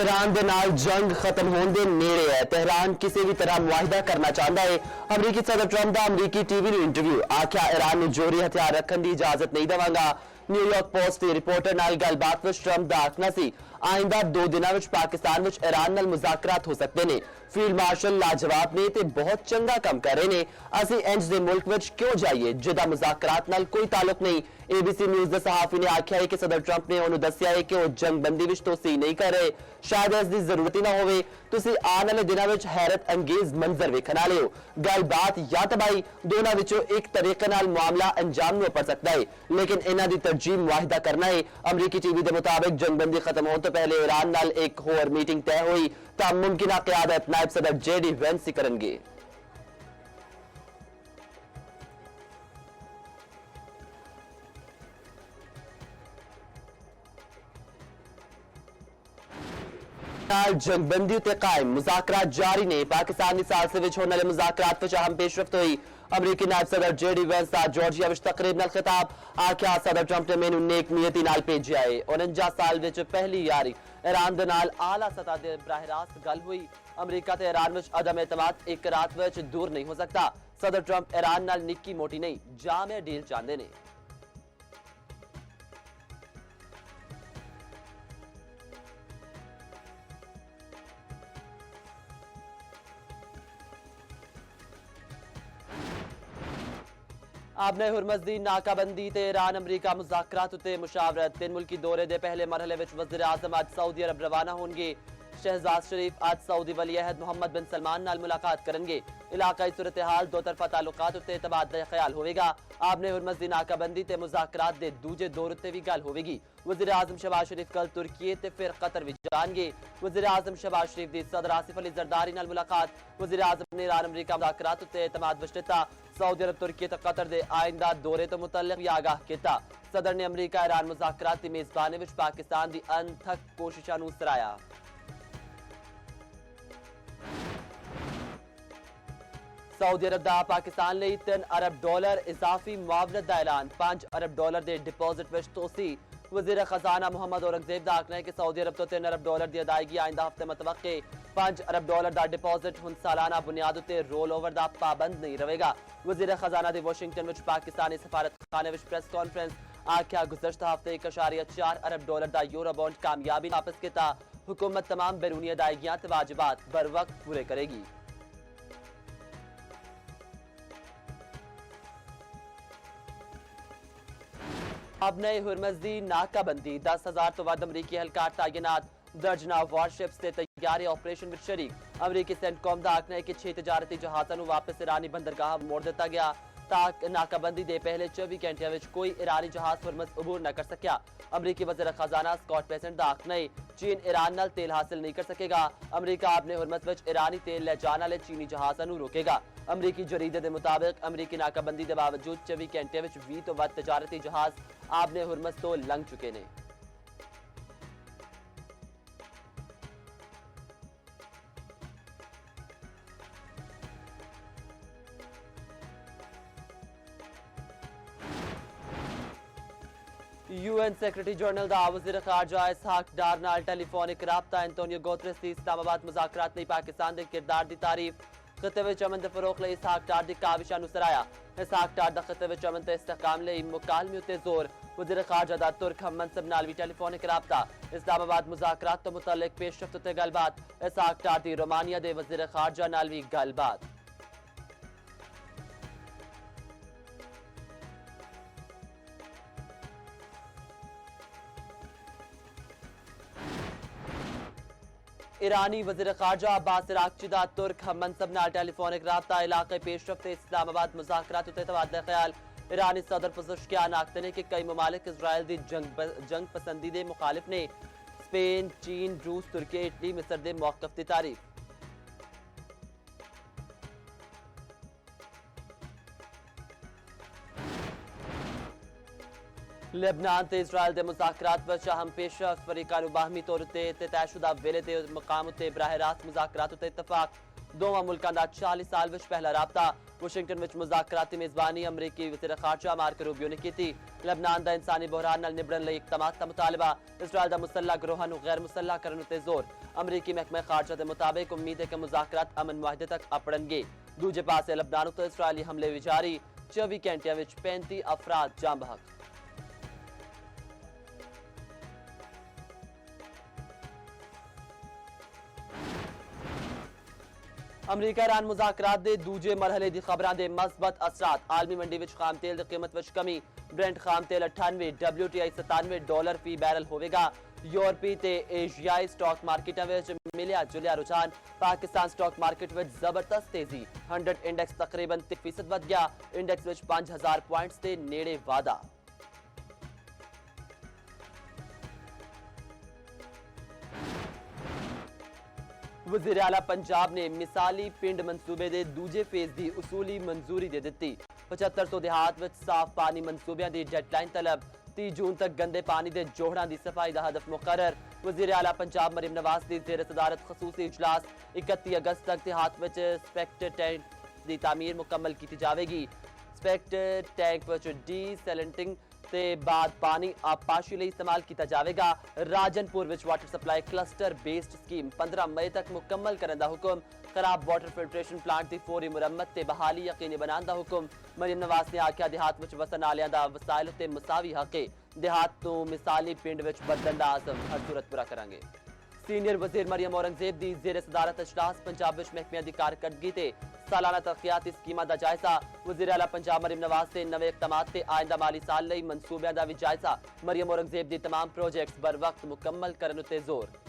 Iran दे नाल जंग खत्म होने दे नेड़े है। तेहरान किसी भी तरह मुआहिदा करना चाहता है। अमरीकी सदर ट्रंप का अमरीकी टीवी ने इंटरव्यू आख्या ईरान में जोरी हथियार रखने की इजाजत नहीं देवांगा। न्यूयॉर्क पोस्ट की रिपोर्टर नाल गलबात विच ट्रंप का आखना सी आइंदा 2 दिनों में पाकिस्तान में ईरान नाल मुज़ाकरात हो सकते हैं। फील्ड मार्शल लाजवाब ने ते बहुत चंगा काम कर रहे हैं। असी इंज दे मुल्क विच क्यों जाइए जिदा मुज़ाकरात नाल कोई ताल्लुक नहीं। एबीसी न्यूज़ के सहाफी ने आख्या है कि सदर ट्रंप ने उन्होंने दस्या है कि वह जंगबंदी विच तोसी नहीं कर रहे। शायद इसकी जरूरत ही ना हो। तुसी आने वाले दिनों में हैरत अंगेज मंजर वेखण वाले हो। गलबात या तबाही दोनों विचों एक तरीके नाल मामला अंजाम में पड़ सकता है, लेकिन इन्हां दी तरजीह मुआहिदा करना है। अमरीकी टीवी के मुताबिक जंगबंदी खत्म होने तो पहले ईरान नाल एक होर मीटिंग तय हुई तां मुमकिन क़यादत नायब सदर जेडी वेंस ही करेंगे। जंगबंदी उत्ते कायम मुज़ाकरात जारी ने। पाकिस्तानी सालसे विच होने वाले मुज़ाकरात विच अहम पेशरफ्त हुई। अमरीकी नायब सदर जेडी वेंस दा जॉर्जिया विच तकरीब नाल खिताब आख्या सदर ट्रंप ने मैनू नेक नीयती नाल भेजिया है। 49 साल विच पहली यारी ईरान दे नाल आला सतह ते बराह रास्त गल हुई। अमरीका ते ईरान विच अदम एतमाद एक रात विच दूर नहीं हो सकता। सदर ट्रंप ईरान नाल निक्की मोटी नहीं जामे डील चाहते ने। आपने हुरमज़ दी नाकाबंदी ते ईरान अमरीका मुज़ाकरात उत्ते मुशावरत। 3 मुल्की दौरे दे पहले मरहले विच वज़ीर आज़म अज सऊदी अरब रवाना होंगे। शहजाद शरीफ आज सऊदी वली अहद मोहम्मद बिन सलमान नाल मुलाकात करेंगे। इलाकाई सूरत हाल दो तरफा ताल्लुकात उत्ते तबादला ख्याल होगा। आपने हुरमज़ दी नाकाबंदी ते मुज़ाकरात दे दूजे दौर उत्ते भी गल होगी। वज़ीर आज़म शहबाज शरीफ कल तुर्की ते फिर कतर विच जाणगे। वज़ीर आज़म शहबाज शरीफ दी सदर आसिफ अली जरदारी नाल मुलाकात। वज़ीर आज़म ने ईरान अमरीका मुज़ाकरात उत्ते एतमाद विच दित्ता। सऊदी अरब तुर्की ते कतर दे आइंदा दौरे तो मुतल्लिक भी आगाह किया। सदर ने अमरीका ईरान मुज़ाकरात की मेजबानी विच पाकिस्तान की अनथक कोशिशों को सराया। सऊदी अरब का पाकिस्तान लिए $3 अरब इजाफी मुआवनत का ऐलान। $5 अरब के डिपॉजिट विच तोसी। वज़ीर खजाना मोहम्मद औरंगजेब का आखना है कि सऊदी अरब तो $3 अरब की अदायगी आइंदा हफ्ते मतवक्के। $5 अरब का डिपॉजिट हुण सालाना बुनियाद उत्ते रोल ओवर का पाबंद नहीं रहेगा। वज़ीर खजाना दी वाशिंगटन विच पाकिस्तानी सफारत खाने विच प्रेस कॉन्फ्रेंस आख्या गुज़श्ता हफ्ते $1.4 अरब का यूरो बॉन्ड कामयाबी वापस किया। हुकूमत तमाम बैरूनी अदायगियां ते वाजिबात बर वक्त पूरे करेगी। अब नए हुरमज़ दी नाकाबंदी। 10,000 तो वध अमरीकी एहलकार तैनात। दर्जना वारशिप्स से तैयारी ऑपरेशन में शरीक। अमरीकी सेंटकॉम का आखना है कि 6 तजारती जहाज़ों को वापस ईरानी बंदरगाह मोड़ दिता गया। ताक नाकाबंदी दे पहले 24 घंटे में कोई ईरानी जहाज हुरमज़ अबूर न कर सकिया। अमरीकी वज़ीर खजाना स्कॉट बेसेंट का आखना है चीन ईरान नाल तेल हासिल नहीं कर सकेगा। अमरीका आपने हुरमज़ विच ईरानी तेल ले जाने वाले चीनी जहाज़ों को रोकेगा। अमरीकी जरीदे के मुताबिक अमरीकी नाकाबंदी के बावजूद 24 घंटे में 20 तो वध तजारती जहाज आपने हुरमज़ तो लंघ चुके ने। यूएन सेक्रेटरी जनरल दा वज़ीर खारजा इसहाक डार नाल टेलीफोनिक राबता। एंटोनियो गुतरेस दी इस्लामाबाद मुज़ाकरात नहीं पाकिस्तान के किरदार की तारीफ। खिते विच अमन दे फरोख लई इसहाक डार दी काविशां नूं सराया। इसहाक डार दा खिते विच अमन ते इस्तेहकाम लई मुकालमे उत्ते जोर। वज़ीर खारजा दा तुर्क हम मनसब नाल भी टेलीफोनिक राबता। इस्लामाबाद मुज़ाकरात तो मुतल्लिक पेशरफ्त उत्ते गलबात। इसहाक डार दी रोमानिया दे वज़ीर खारजा नाल भी गलबात। ईरानी वज़ीर खारजा अब्बास इराक़ची दा तुर्क हम मनसब नाल टेलीफोनिक राबता। इलाके पेशरफ्त इस्लामाबाद मुज़ाकरात उत्ते तबादला ख्याल। ईरानी सदर पज़ेशकियान आखते हैं कि कई ममालिक इसराइल की जंग पसंदी के मुखालिफ ने। स्पेन, चीन, रूस, तुर्की, इटली, मिस्र के मौक़िफ़ की तारीफ। लेबनान ते इसराइल के मुज़ाकरात विच अहम पेशरफ्त। फरीकान बाहमी तौर उत्ते तयशुदा वेले ते मकाम उत्ते बराह रास्त मुज़ाकरात उत्ते इत्तफाक। दोवां मुल्कां दा 40 साल विच पहला राबता। वाशिंगटन विच मुज़ाकराती मेज़बानी अमरीकी वज़ीर ख़ारजा मार्को रूबियो ने की। लबनान दा इंसानी बहरान नाल निबड़न लई इक़दामात दा मुतालबा। इसराइल दा मुसल्लह गिरोहां नूं गैर मुसल्लह करन ते जोर। अमरीकी महकमा ख़ारजा दे मुताबिक उम्मीद है कि मुज़ाकरात अमन मुआहदे तक अपड़नगे। दूजे पासे लबनान उत्ते इसराइली हमले भी जारी। 24 घंटियां विच 35 अफराद जान बहक। अमरीका ईरान मुज़ाकरात दे दूजे मरहले दी खबरां दे मस्बत असरात। आलमी मंडी विच खाम तेल दी कीमत विच कमी। ब्रेंट खाम तेल 98, WTI $97 फी बैरल होवेगा। यूरोपी ते एशियाई स्टॉक मार्केटां विच मिलिया जुलिया रुझान। पाकिस्तान स्टॉक मार्केट विच जबरदस्त तेजी। 100 इंडेक्स तकरीबन 3% वध गया। इंडेक्स विच 5000 पॉइंट्स दे नेड़े वाधा। वज़ीर आला पंजाब ने मिसाली पिंड मंसूबे दे दूजे फेज की उसूली मंजूरी दे दी। 7500 देहात विच साफ पानी मंसूबियां दी डेडलाइन तलब। 30 जून तक गंदे पानी दे जोहड़ां दी सफाई दा हदफ मुकर्रर। वज़ीर आला पंजाब मरीम नवाज दी ज़ेर सदारत खसूसी इजलास। 31 अगस्त तक देहात विच स्पेक्टर टैंक दी तामीर मुकम्मल की जाएगी। स्पेक्टर टैंक विच डीसैलिनेटिंग ते बाद पानी पाशियली इस्तेमाल किया जाएगा। Rajanpur which water supply cluster based scheme 15 मई तक मुकम्मल करने का हुक्म। खराब वाटर फिल्ट्रेशन प्लांट की फौरी मुरम्मत ते बहाली यकीनी बनाने का हुक्म। मरीम नवाज ने आख्या देहात विच वसन आलियां दा वसाइल ते मसावी हक है। देहात तो मिसाली पिंड विच बदलण दा आज़म हर सूरत पूरा करांगे। सीनियर वजीर मरियम औरंगजेब दी ज़ेर सदारत इजलास। पंजाब विच महकमियां दी कारकरदगी ते सालाना तरक्याती स्कीमां दा जायजा। वज़ीर आला पंजाब मरियम नवाज से नवे इक़दामात ते आइंदा माली साल लई मंसूबियां दा भी जायजा। मरियम औरंगजेब दी तमाम प्रोजेक्ट्स बर वक्त मुकम्मल करन ते जोर।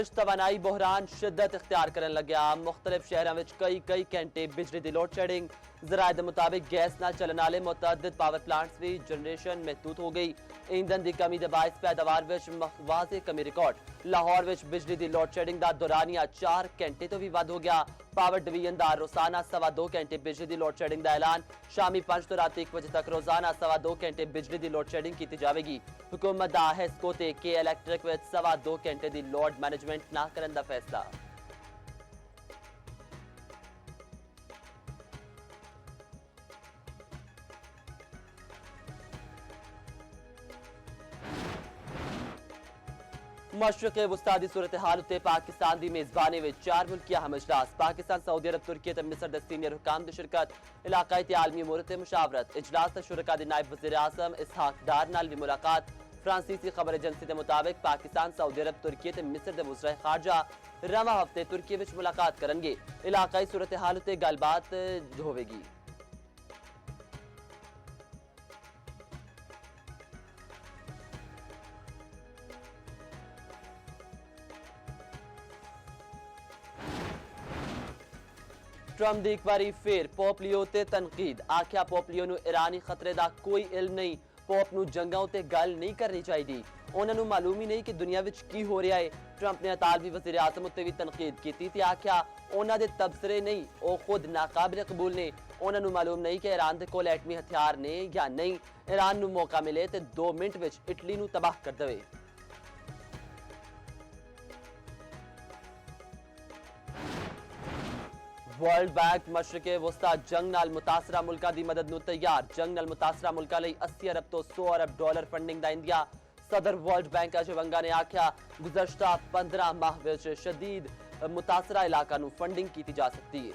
तवानाई बहरान शिद्दत इख्तियार करन लग्या। मुख्तलिफ शहरों में कई घंटे बिजली की लोड शेडिंग। जराये के मुताबिक गैस न चलने वाले मुतअद्दिद पावर प्लांट्स की जनरेशन महदूद हो गई। ईंधन की कमी के बायस पैदावार में वाज़ेह कमी रिकॉर्ड। लाहौर में बिजली की लोड शेडिंग का दौरानिया 4 घंटे तो भी वध हो गया। पावर डिवीजन का रोजाना 2.25 घंटे बिजली की लोड शेडिंग का ऐलान। शामी 5 तो रात 1 बजे तक रोजाना 2.25 घंटे बिजली की लोड शेडिंग की जाएगी। हुकूमत का हेस्को ते के इलैक्ट्रिक में 2.25 घंटे की लोड मैनेजमेंट ना करने का फैसला। मशरक़ वस्ता दी सूरत हाल उत्ते पाकिस्तान की मेज़बानी में 4 मुल्किया हम इजलास। पाकिस्तान, सऊदी अरब, तुर्की ते मिस्र दे सीनियर हुकाम दी शिरकत। इलाकाई ते आलमी उमूर ते मुशावरत। इजलास ते शुरका दी नायब वज़ीर आज़म इसहाक डार नाल भी मुलाकात। फ्रांसीसी खबर एजेंसी के मुताबिक पाकिस्तान, सऊदी अरब, तुर्की ते मिस्र दे वज़ीर ख़ारजा रवां हफ्ते तुर्की विच मुलाकात करनगे। इलाकाई सूरत हाल उत्ते गलबात होवेगी। ट्रंप दी एक बारी फिर पोप लियो ते तनकीद। आख्या पोप लियो नूं ईरानी खतरे दा कोई इल्म नहीं। पोप नूं जंगां उत्ते गल नहीं करनी चाहिदी। उन्हां नूं मालूम ही नहीं कि दुनिया विच की हो रहा है। ट्रंप ने अतालवी वज़ीर आज़म उत्ते भी तनकीद की ते आख्या उन्हां दे तबसरे नहीं, वो खुद नाकाबिल कबूल ने। उन्हां नूं मालूम नहीं कि ईरान दे कोल एटमी हथियार ने या नहीं। ईरान नूं मौका मिले ते 2 मिनट विच इटली नूं तबाह कर देवे। वर्ल्ड बैंक मशरक़े वस्ता जंग नाल मुतासरा मुल्का दी मदद नूं तैयार। जंग नाल मुतासरा मुल्का लई 80 अरब तो 100 अरब डॉलर फंडिंग दा इंदिया। सदर वर्ल्ड बैंक अजय वंगा ने आख्या गुज़श्ता 15 माह विच शदीद मुतासरा इलाका नूं फंडिंग की जा सकती है।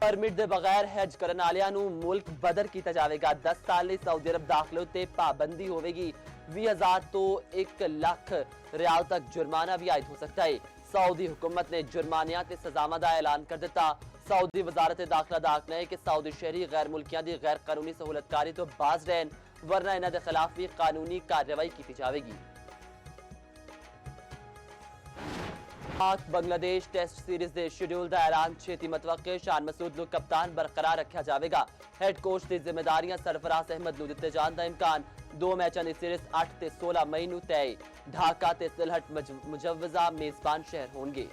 परमिट दे बगैर हज करने वालियां नूं मुल्क बदर किया जाएगा। 10 साल लई सऊदी अरब दाखले उत्ते पाबंदी होवेगी। 20,000 तो 1 लाख रियाल तक जुर्माना भी आयद हो सकता है। सऊदी हुकूमत ने जुर्मानिया ते सजावां दा ऐलान कर दिता। सऊदी वजारत दाखिला दा आखना है कि सऊदी शहरी गैर मुल्कियां दी गैर कानूनी सहूलतकारी तो बाज रहन, वरना इन्हां दे खिलाफ भी कानूनी कार्रवाई की जाएगी। पाक बांग्लादेश टेस्ट सीरीज के शेड्यूल का ऐलान छेती मतवक्के। शान मसूद नूं कप्तान बरकरार रखा जाएगा। हैड कोच की जिम्मेदारियां सरफराज अहमद नूं दिते जाने का इम्कान। 2 मैचों की सीरीज 8 ते 16 मई नूं तय। ढाका ते सिलहट मुजवजा मेजबान शहर होंगे।